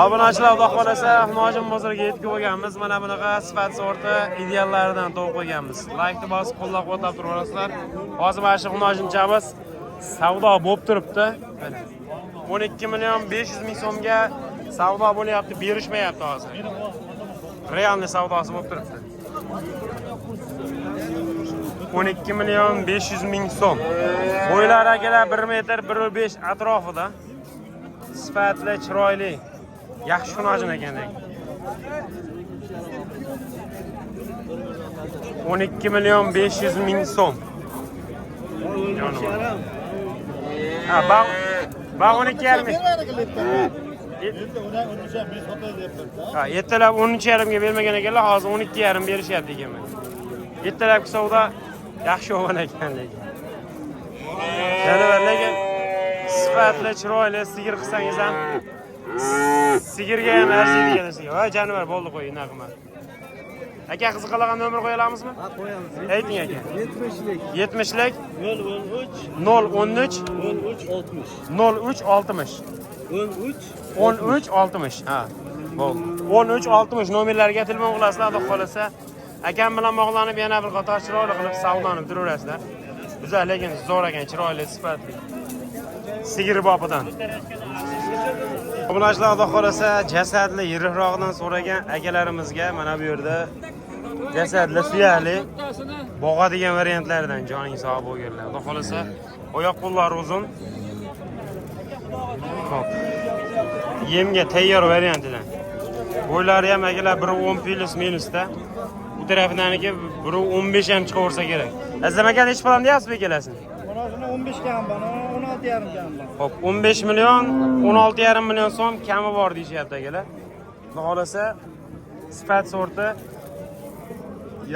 Obunachilar, Xudo xolasa, Nojim bozoriga yetib bo'lganmiz. Mana bunaqa sifat sorti ideallaridan to'g'ib qo'yganmiz. Like-ni bosib qo'llab-quvvatlab turasizlar. Hozir mana shu Nojimchamiz savdo bo'lib turibdi. 12 million 500 ming so'mga savdo bo'lyapti, berishmayapti hozir. Realni savdosi bo'lib turibdi. 12 million 500 ming so'm. Bo'ylari akalar 1 metr 1.5 atrofida. Sifatli, chiroyli, yaxshi xunojin ekandek. 12 million 500 ming so'm. Ha, bak 12,5. Ha, ertalab 13,5 ga bermagan ekanlar, hozir 12,5 berishyapti ekanman. Ertalabki savdo yaxshi bo'lgan ekan lekin. Janavar lekin sifatli, chiroyli sigir qilsangiz ham sigirga ham arziydigan sigir. Voy janavar bo'ldi qo'y, nima qilma. Aka qiziqadigan nomer qo'ya olamizmi? Ha, qo'yamiz. Ayting aka. 70lik. 70lik 013 013 60. 13 60. Ha. Bo'ldi. 13 60 nomerlarga telefon qilasizlar, xudo xolasa. Akam bilan bog'lanib yana bir qator chiroyli qilib savdoni bitirasizlar. Güzel, lekin zo'r ekan, chiroyli, sifatli. Sigir bobidan. Obunachilar, xudo xolasa, jasadli, yiriqroqdan so'ragan akalarimizga mana bu yerda jasadli, suyakli bog'adigan variantlardan joning sog' bo'lganlar. Xudo xolasa, oyoq qo'llari uzun. Xo'p. Yemga tayyor variantidan. Bo'ylari ham akalar 1.10 plus minusda. Bu tarafidaniki 1.15 ham chiqaversa kerak. Azamagan ish bilan deyapsiz bekalasin. Mana 15 kam bor, 16,5 kam bor. Xo'p, 15 million, 16,5 million so'm kami bor deyishyapti akalar. Xudo xolasa, sifat sorti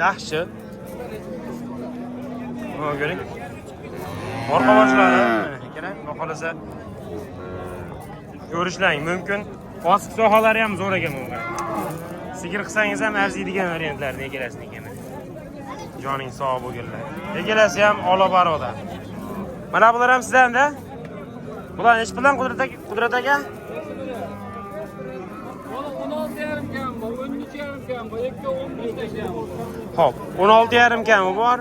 yaxshi. Mana ko'ring. Orqa boshlari akalar, xudo xolasa ko'rishlang mumkin. Ostiq sohalari ham zo'r ekan bunga. Sigir qilsangiz ham arziydigan variantlarni egalasini ekan. Joning sog' bo'lganlar. Egalasi ham ola baroda. Mana bular ham sizdan-da? Bular ish bilan Qudrat aka? 16,5 kam bor, 13,5 kam bor, 2.15 kam bor. Xo'p, 16,5 kami bor,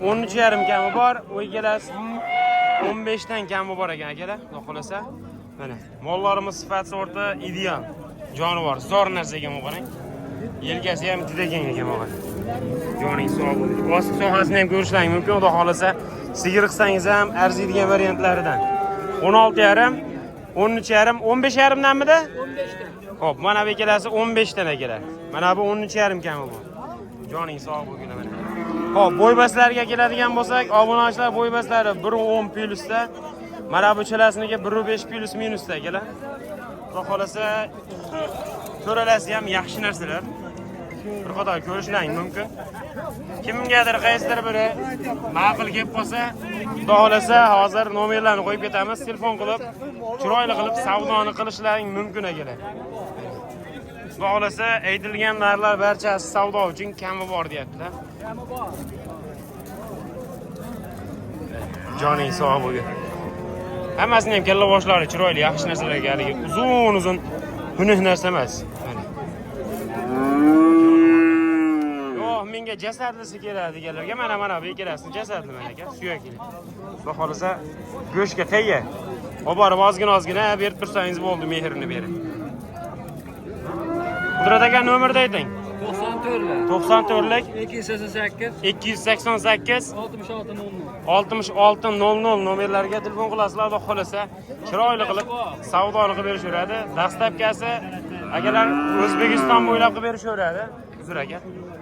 13,5 kami bor, u egalasi 15 dan kami bor ekan akalar, xudo xolasa. Mana, mollarimiz sifat sorti ideal. Jonivor, zo'r narsa ekan bu qarang. Yelkasi ham juda keng ekan bu qarang. Joning sog' bo'lsin. Ostiq sohasini ham ko'rishlang mumkin, xudo xolasa. Sigir qilsangiz ham arziydigan variantlaridan. 16,5, 13,5, 15,5 danmidi? 15 dan. Xo'p, mana bu ikkalasi 15 dan akalar. Mana bu 13,5 kami bu. Joning sog' bo'lsin mana. Xo'p, bo'ybaslarga keladigan bo'lsak, obunachilar bo'ybaslari 1.10 plusda. Mana bu chalasiniga 1.5 plus minusda akalar. Xudo xolasa ko'ralasi ham yaxshi narsalar. Bir qator ko'rishlang mumkin. Kimgadir qaysidir biri ma'qul kelib qolsa, xudo xolasa hozir nomerlarni qo'yib ketamiz, telefon qilib, chiroyli qilib savdoni qilishlaring mumkin akalar. Xudo xolasa aytilgan narxlar barchasi savdo uchun kami bor deyapti-da. Kami bor. Joning sog' bo'lsin. Hammasini ham kalla boshlari chiroyli, yaxshi narsalarga haligi uzun xunuk narsa emas. Yo'q, menga jasadlisi keladi deganlarga mana bu ikkalasi jasadli mana aka, suyakli. Xudo xolasa go'shtga tayyor. Oborib ozgina berib tursangiz bo'ldi, mehrini berib. Qudrat aka nomerni ayting. 94lik 288 6600 nomerlarga telefon qilasizlar, xudo xolasa chiroyli qilib savdoni qilib berishaveradi. Dastlabkasi akalar O'zbekiston bo'ylab qilib berishaveradi. Uzr aka.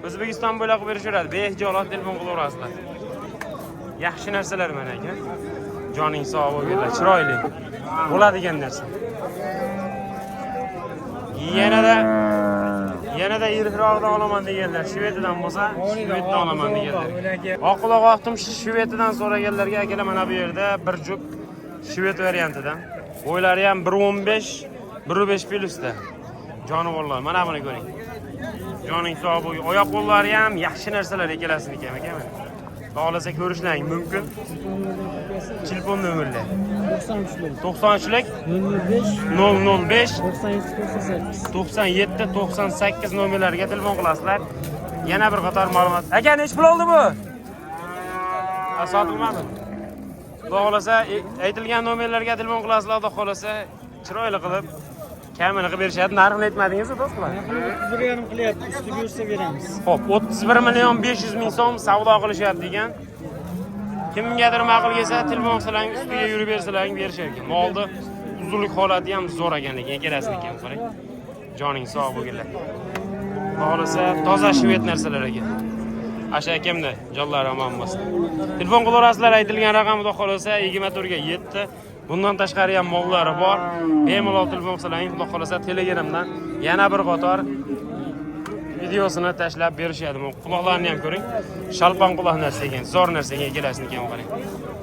O'zbekiston bo'ylab qilib berishaveradi. Behijolat telefon qilaverasizlar. Yaxshi narsalar mana aka. Joning sog' bo'lganlar, chiroyli bo'ladigan narsa. Yanada yiriqroqdan olaman deganlar, Shvetidan bo'lsa, Shvetdan olaman deganlar. Oqquloq oqtim Shvetidan so'raganlarga akalar mana bu yerda bir juk Shvet variantidan. Bo'ylari ham 1.15, 1.5 plusda. Jonivorlar, mana buni ko'ring. Joning sog' bo'lsin. Oyoq qo'llari ham yaxshi narsalar ekalasini ekan aka. Xohlasa ko'rishlang mumkin. telefon nomerlar. 93'lik. 93lik 005 005 97 98. 97 98 nomerlarga telefon qilasizlar. Yana bir qator ma'lumot. Aka, nech pul oldi bu? Sotilmadi. Xudo xolasa aytilgan nomerlarga telefon qilasizlar, xudo xolasa chiroyli qilib kamini qilib berishadi. Narxini aytmadingiz-ku do'stlar? 31,5 qilyapti. Ustiga buyursa beramiz. Xo'p, 31 million 500 ming so'm savdo qilishyapti ekan. Kimgadir ma'qul kelsa, telefon qilsalaring, ustiga yurib bersalaring berishar ekan. Molni uzunlik holati ham zo'r ekan, ekarasini ekan, qarang. Joning sog' bo'lganlar. Xolasa toza shved narsalar ekan. Asha akamda jonlar omon bo'lsin. Telefon qilaverasizlar, aytilgan raqamda xolasa 24 ga 7. Bundan tashqari ham mollari bor. Bemalol telefon qilsalaring, xudo xolasa Telegramdan yana bir qator videosini tashlab berishadi. Quloqlarni ham ko'ring. Shalpon quloq narsa ekan, zo'r narsa ekan, kelasini ekan qarang.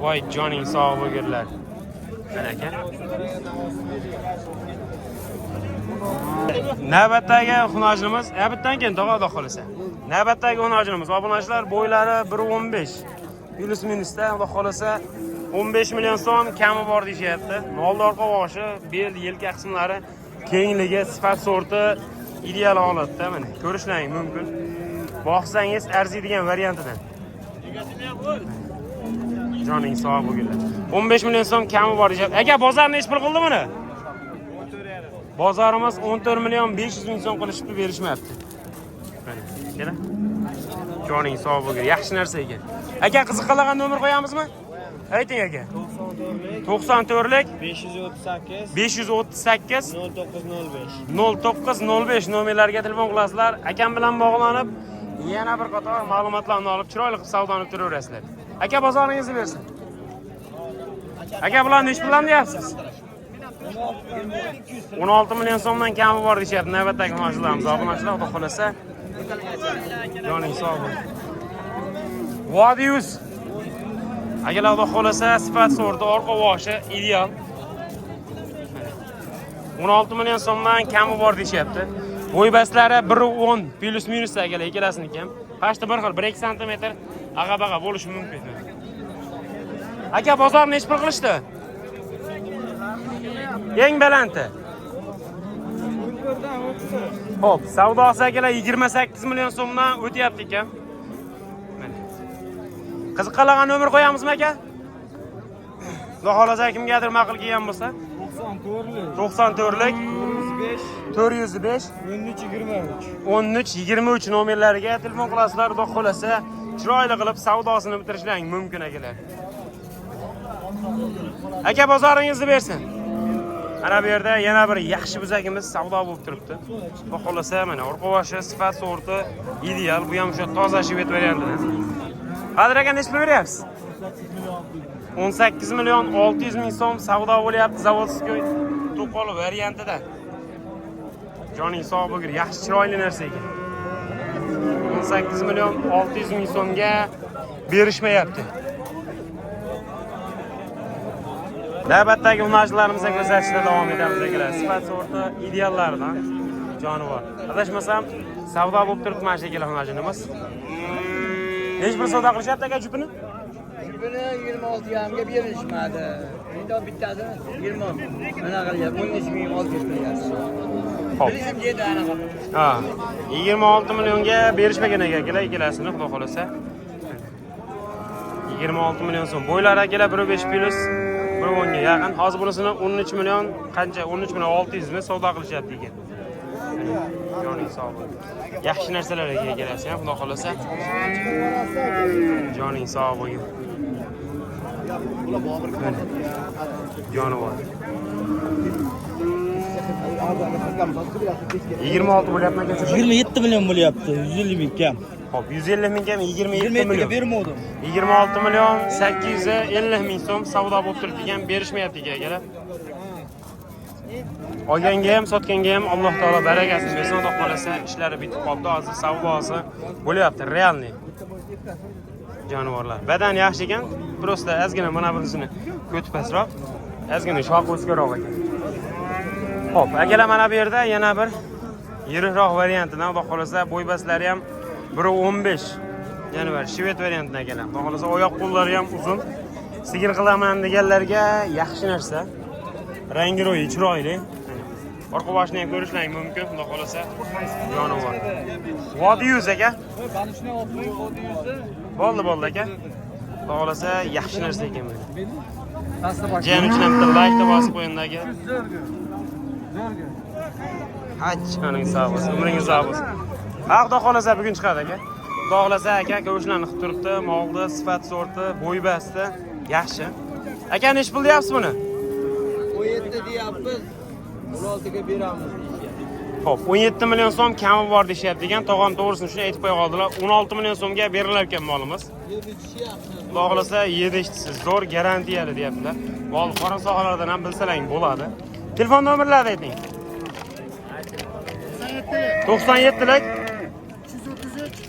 Voy joning sog' bo'lganlar. Mana aka. Navbatdagi xunojimiz, bitdan keyin tog'ada qolsa. Navbatdagi xunojimiz, obunachilar bo'ylari 1.15. Plus minusda, xudo xolasa 15 million so'm kami bor deyapti. Moldor qovoshi, bel, yelka qismlari, kengligi, sifat sorti ideal holatda, mana ko'rishlaring mumkin. Boqsangiz arziydigan variantidan. Joning sog' bo'lganlar. 15 million so'm kami bor deyapti. Aka, bozorni hech pul qildi buni? Bozorimiz 14 million 500 ming so'm qilishib berishmayapti. Mana, joning sog' bo'lgan, yaxshi narsa ekan. Aka, qiziqadigan nomer qo'yamizmi? Ayting aka. 94lik 538 538 0905. 0905 nomerlarga telefon qilasizlar. Akam bilan bog'lanib, yana bir qator ma'lumotlarni olib, chiroyli qilib savdoni turaverasizlar. Aka, bozoringizni bersin. Aka, bularni nech puldan deyapsiz? 16 million so'mdan kami bor deyapti. Navbatdagi mashinalarimiz, obunachilar, xudo xolasa. Joning sog' bo'ling. Vodius. Agar xudo xolasa sifat sorti, orqa boshi ideal. 16 million so'mdan kami bor deyapti. Bo'y baslari 1.10 plus minus agar ikkalasini ham. Pashti bir xil 1-2 sm ag'a-bag'a bo'lishi mumkin. Aka, bozorni nech pul qilishdi? Eng balanti. Xo'p, savdosi akalar 28 million so'mdan o'tyapti ekan. Qiziqadigan nomer qo'yamizmi aka? Xudo xolasa kimgadir ma'qul kelgan bo'lsa, 94lik 405 1323 nomerlariga telefon qilasizlar. Xudo xolasa chiroyli qilib savdosini bitirishlaring mumkin akalar. Aka, bozoringizni bersin. Mana bu yerda yana bir yaxshi buzagimiz savdo bo'lib turibdi. Xudo xolasa mana orqa boshi sifat sorti ideal. Bu ham o'sha toza shved variantidan. Hozir aka nech pul beryapsiz? 18 million 600 ming so'm savdo bo'lyapti zavodskiy to'qol variantida. Joning sog' bo'lgan, yaxshi chiroyli narsa ekan. 18 million 600 ming so'mga berishmayapti. Navbatdagi unajlarimizga kuzatishda davom etamiz akalar. Sifat sorti ideallaridan jonivor. Adashmasam savdo bo'lib turibdi mana shu akalar unajimiz. Nech pul savdo qilishyapti aka jupini? Jupini 26,5 ga berishmadi. Endi bittasi 20. Mana qilyapti 13,600 qilyapti. Xo'p. Bilishim dedi anaqa. Ha, 26 millionga berishmagan ekan akalar ikkalasini, xudo xolasa. 26 million so'm. Bo'ylari akalar 1.5 plus 1.10 ga yaqin. Hozir bunisini 13 million qancha? 13 million 600 mi savdo qilishyapti ekan. Joning sog' bo'ling. Yaxshi narsalar ekan kelasi ham, xudo xolasa. Joning sog' bo'ling. Jonivor. 26 bo'lyapti aka. 27 million bo'lyapti. 150 ming kam. Xo'p, 150 ming kam 27 million. Bermodim. 26 million 850 ming so'm savdo bo'lib turibdi ekan, berishmayapti akalar. Olganga ham, sotganga ham Alloh taolo barakasini bersin. Xudo xolasa ishlari bitib qoldi, hozir savdosi bo'lyapti, realniy. Jonivorlar. Badan yaxshi ekan, prosta ozgina mana bunisini ko'tib pasroq, ozgina shoqi o'sgaroq ekan. Xo'p, akalar mana bu yerda yana bir yiriroq variantidan, xudo xolasa bo'y baslari ham 1.15. Yana bir shved variantidan akalar. Xudo xolasa oyoq qo'llari ham uzun. sigir qilaman deganlarga yaxshi narsa. Rangi ro'yi chiroyli. Orqa boshini ham ko'rishlaring mumkin, xudo xolasa. Jonivor. Vodiy yuz aka. Banishni olib qo'yib, vodiy yuzi. Bo'ldi aka. Xudo xolasa yaxshi narsa ekan bu. Pastda bosh. Jan uchun ham bitta like bosib qo'ying aka. Zo'rga. Hajjoning sog' bo'lsin, umringiz sog' bo'lsin. Ha, xudo xolasa bugun chiqadi aka. Xudo xolasa aka ko'shlarni qilib turibdi, molni sifat sorti, bo'y basti yaxshi. Aka nech pul deyapsiz buni? 17 deyapmiz. 16 ga beramiz deyapti. Xo'p, 17 million so'm kami bor deyapti ekan. Tog'am to'g'risini shuni aytib qo'ya qoldilar. 16 million so'mga berilar ekan molimiz. 7 chishyapti. Xudo xolasa yedishsiz, zo'r garantiyali deyaptilar. Mol qorin sohalardan ham bilsalaring bo'ladi. Telefon nomerlarini ayting. 97lik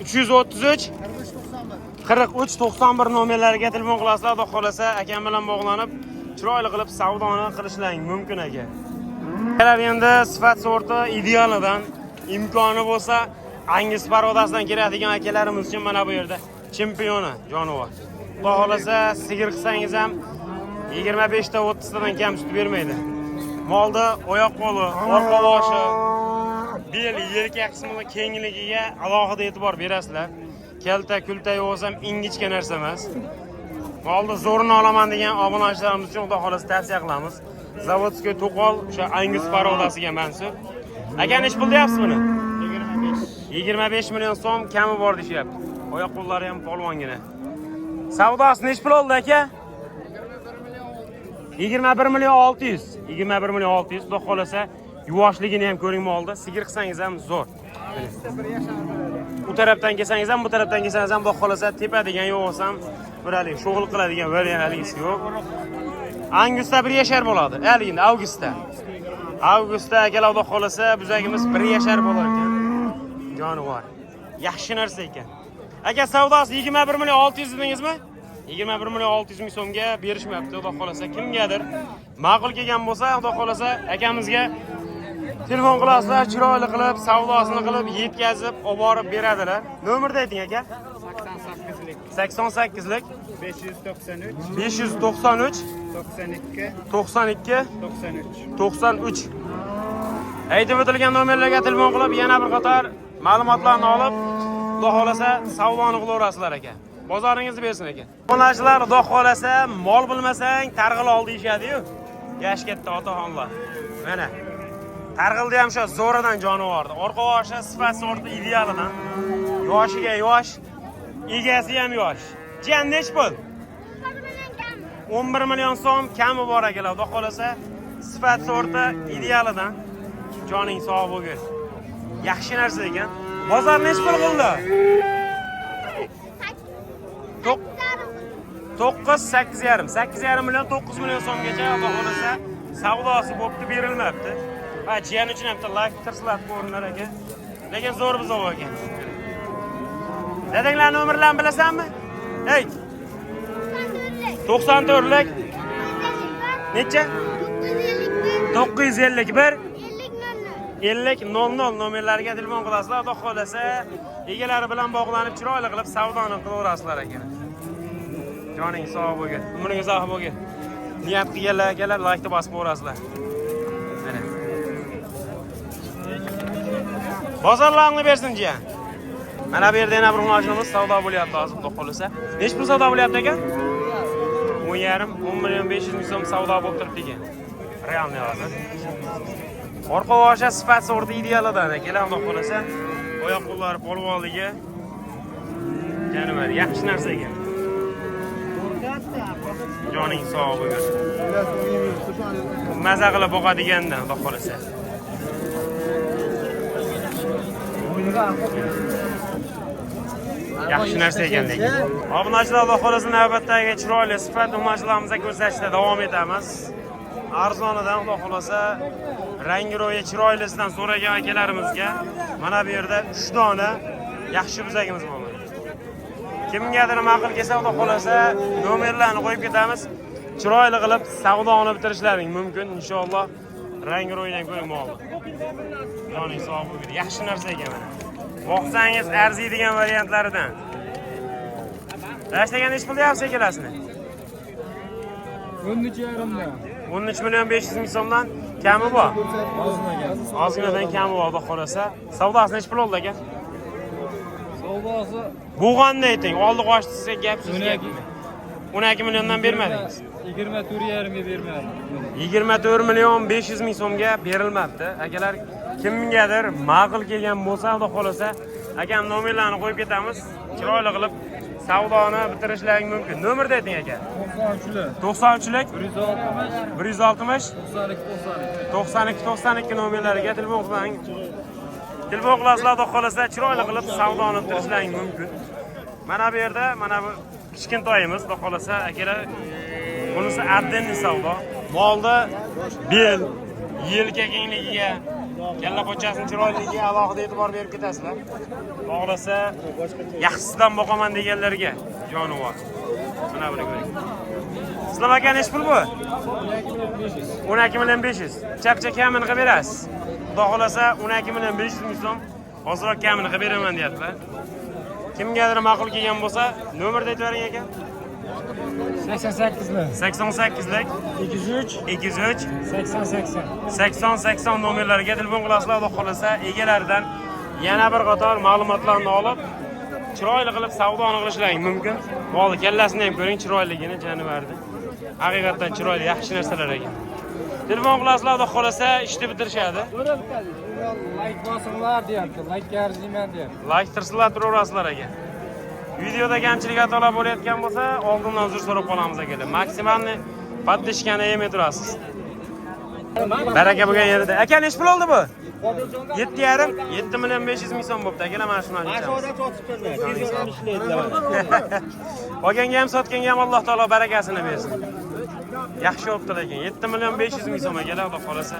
333 43 91 nomerlariga telefon qilasizlar. Xudo xolasa akam bilan bog'lanib, chiroyli qilib savdoni qilishlaring mumkin aka. Kelar endi sifat sorti idealidan imkoni bo'lsa, Angus parodasidan keladigan akalarimiz uchun mana bu yerda chempioni jonivor. Xudo xolasa sigir qilsangiz ham 25 ta 30 tadan kam sut bermaydi. Molda oyoq qo'li, orqa boshi, bel, yelka qismida kengligiga alohida e'tibor berasizlar. Kalta, kulta yo'sam ingichka narsa emas. Molda zo'rini olaman degan obunachilarimiz uchun xudo xolasa tavsiya qilamiz. Zavodskiy to'qol o'sha Angus parodasiga mansub. Aka nech pul deyapsiz buni? 25 million so'm kami bor deyapti. Oyoq qo'llari ham polvongina. Savdosi nech pul oldi aka? 21 million 600. 21 million 600 xudo xolasa yuvoshligini ham ko'ring molda. Sigir qilsangiz ham zo'r. Bu tarafdan kelsangiz ham, bu tarafdan kelsangiz ham xudo xolasa tepadigan yo'q olsam, biralik shug'ul qiladigan variantlarimiz yo'q. Angusda 1 yashar bo'ladi. Endi avgustda. Avgustda akalar xudo xolasa buzagimiz 1 yashar bo'lar ekan. Jonivor. Yaxshi narsa ekan. Aka savdosi 21 million 600 dedingizmi? 21 million 600 ming so'mga berishmayapti, xudo xolasa kimgadir ma'qul kelgan bo'lsa, xudo xolasa akamizga telefon qilasizlar, chiroyli qilib, savdosini qilib, yetkazib, olib borib beradilar. Nomerni ayting aka. 88lik 593 92 aytib o'tilgan nomerlarga telefon qilib, yana bir qator ma'lumotlarni olib, xudo xolasa savdoni qilaverasizlar aka. Bozoringizni bersin aka. Onachilar xudo xolasa mol bilmasang targ'il ol deyshadi-yu. Yosh katta otaxonlar. Mana targ'ilda ham shu zo'ridan jonivordi. Orqa boshi sifat sorti idealidan. Yoshiga yosh, egasi ham yosh. Jan nech pul? 11 million so'm kami bor akalar. Xudo xolasa sifat sorti idealidan. Joning sog' bo'lgin. Yaxshi narsa ekan. Bozor nech pul qildi? 8,5 million 9 million so'mgacha xudo xolasa savdosi bo'pti, berilmabdi. Ha, jiyan uchun ham like tirslab ko'rinar aka. Lekin zo'r bizov ekan. Dadanglar nomerlarini bilasanmi? Hey. 94lik. Necha? 951 50 nomerlariga telefon qilasizlar. Xudo xolasa egalari bilan bog'lanib chiroyli qilib savdoni qilaverasizlar ekan. Joning sog' bo'lgin, umringiz uzoq bo'lgin. Niyat qilganlar akalar like bosib qo'yasizlar. Mana. Bozorlarni bersin jiyan. Mana bu yerda yana bir mashinaimiz savdo bo'lyapti hozir, xudo xolasa. Nech pul savdo bo'lyapti aka? 10,5 million 500 ming so'm savdo bo'lib turibdi ekan. Realniy hozir. Orqa boshi sifat sorti idealidan akalar, xudo xolasa. Oyoq qo'llari polvonligi. Janivar, yaxshi narsa ekan. Joning sog' bo'lsin. Maza qilib boqadigandan, xudo xolasa. Yaxshi narsa ekan lekin. Obunachilar xudo xolasa navbatdagi chiroyli sifat obunachilarimizga ko'rsatishda davom etamiz. Arzonidan xudo xolasa rangi ro'yi chiroylisidan so'ragan akalarimizga mana bu yerda 3 dona yaxshi buzagimiz bor. Kimgadir ma'qul kelsa, xudo xolasa nomerlarni qo'yib ketamiz. Chiroyli qilib savdoni bitirishlaring mumkin inshaalloh. Rangi ro'yidan ko'rmoqli. Joning sog' bo'lsin. Yaxshi narsa ekan mana. Boqsangiz arziydigan variantlaridan. Rashtaga nech pul deyapsiz akalasini? 13,5'da. 13 milyon 500 ming so'mdan kami bor. Ozinaga. Ozginadan kami bor, xudo xolasa. Savdosi necha pul oldi aka? Savdosi Bu qanday ayting? Oldi qo'shdi gap so'z gap. 12 milyondan bermadingiz. 24,5 ga bermadim. 24 milyon 500 ming so'mga berilmabdi. Akalar kimgadir ma'qul kelgan bo'lsa, xudo xolasa, akam nomerlarni qo'yib ketamiz. Chiroyli qilib savdoni bitirishlaring mumkin. Nomerni ayting aka. 93lik 93lik 160 160 92 92 nomerlariga telefon qiling. Telefon qilasizlar, xudo xolasa, chiroyli qilib savdoni bitirishlaring mumkin. Mana bu yerda mana bu kichkintoyimiz, xudo xolasa, akalar bunisi ardenli savdo. Molda bel, yelka kengligiga, kalla pochasini chiroyligiga alohida e'tibor berib ketasizlar. Xohlasa, yaxshisidan boqaman deganlarga jonivor. Mana buni ko'ring. Sizlar aka necha pul bu? 12 milyon 500. Chapcha kamini qilib berasiz. Xudo xolasa 12 milyon 500 ming so'm hozirroq kamini qilib beraman deyaptilar. Kimgadir ma'qul kelgan bo'lsa, nomerni aytib bering aka. 88lik 88lik 203 203 80 80 nomerlariga telefon qilasizlar, xudo xolasa egalaridan yana bir qator ma'lumotlarni olib, chiroyli qilib savdoni qilishlaring mumkin. Molni kallasini ham ko'ring, chiroyligini janivardi. Haqiqatan chiroyli, yaxshi narsalar ekan. Telefon qilasizlar, xudo xolasa ishni bitirishadi. like bosinglar deyapti. Like arziyman deyapti. Like tirsinlar turaverasizlar ekan. Videoda kamchilik xatolar bo'layotgan bo'lsa, oldindan uzr so'rab qolamiz akalar. Maksimalni podpishkani yemay turasiz. Baraka bo'lgan yerida. Aka, necha pul oldi bu? 7,5 7 milyon 500 ming so'm bo'pti. Akalar mana shuni aytamiz. Olganga ham sotganga ham Alloh taolo barakasini bersin. Yaxshi bo'pti lekin 7 milyon 500 ming so'm akalar, xudo xolasa.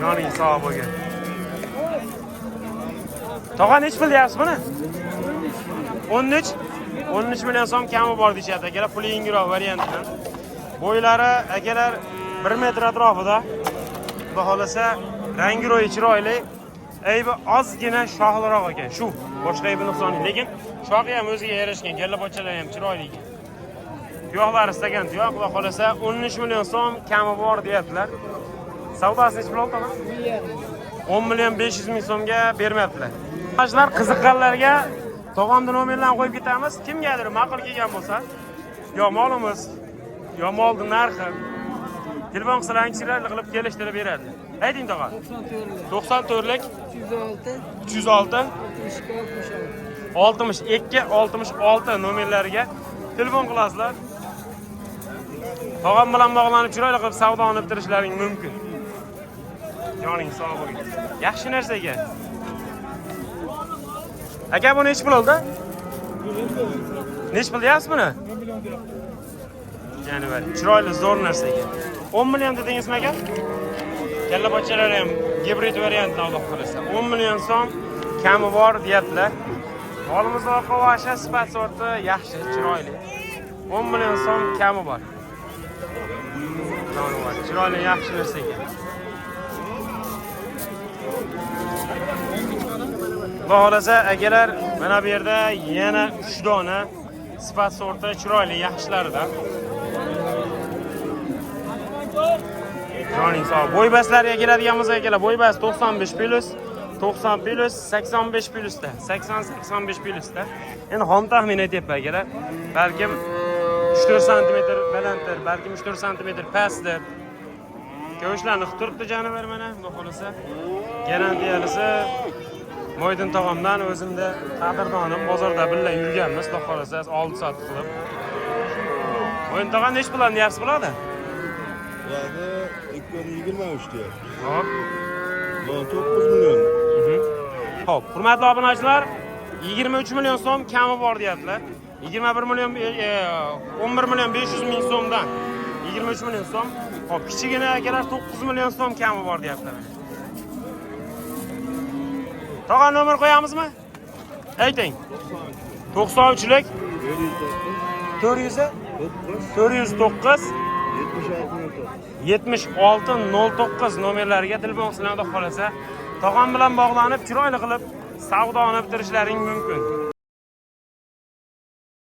Joning sog' bo'lgin. Tog'a necha pul deyapsiz buni? 13 milyon so'm kami bor deyapti akalar, puli yengilroq variantdan. Bo'ylari akalar 1 metr atrofida. Xudo xolasa, rangi ro'yi chiroyli. Aybi ozgina shoxliroq ekan. Shu boshqa aybi nuqsoni, lekin shoxi ham o'ziga yarashgan, kalla pochalari ham chiroyli ekan. Tuyoqlari istagan tuyoq, xudo xolasa 13 milyon so'm kami bor deyaptilar. Savdosi necha pul oldi? 10 milyon 500 ming so'mga bermayaptilar. Yoshlar qiziqqanlarga tog'amda nomerlarni qo'yib ketamiz. Kimgadir ma'qul kelgan bo'lsa, yo molimiz, yo molning narxi, telefon qilsalaring chiroyli qilib kelishtirib beradi. Ayting tog'a. 94lik 306 62 66 nomerlariga telefon qilasizlar. Tog'am bilan bog'lanib chiroyli qilib savdoni bitirishlaring mumkin. Joning sog' bo'lgin. Yaxshi narsa ekan. Aka, bu necha pul oldi? Necha pul deyapsiz buni? 1 million deyapti. Ya'ni bir chiroyli zo'r narsa ekan. 10 million dedingizmi aka? Kalla pochalari ham gibrid variantda Alloh qilsa. 10 million so'm kami bor deyaptilar. Molimizda qovasha sifat sorti yaxshi, chiroyli. 10 million so'm kami bor. Chiroyli, yaxshi narsa ekan. Xudo xolasa akalar, mana bu yerda yana 3 dona sifat sorti chiroyli yaxshilaridan. Joning sog'. Bo'ybaslarga keladigan bo'lsa akalar, bo'ybas 95 plus, 90 plus, 85 plusda, 80-85 plusda. Endi xom taxmin aytyapman akalar. Balkim 3-4 sm balanddir, balkim 3-4 sm pastdir. Ko'shlarni qitiribdi janivar mana, xudo xolasa. Garantiyalisi Mo'ydin tog'amdan o'zimda qadrdonim bozorda billa yurganmiz, xudo xolasa, oldi-sotdi qilib. Mo'ydin tog'am nech puldan deyapsiz bo'ladi? Bularni 223 deyapti. Hop. 9 million. Xo'p, hurmatli obunachilar, 23 million so'm kami bor deyaptilar. 21 million 11 million 500 ming so'mdan 23 million so'm. Xo'p, kichigina akalar 9 million so'm kami bor deyaptilar. Tog'a nomer qo'yamizmi? Ayting. 93lik 409 7609 nomerlariga telefon qilinglar, xolasa. Tog'am bilan bog'lanib, chiroyli qilib savdoni bitirishlaring mumkin.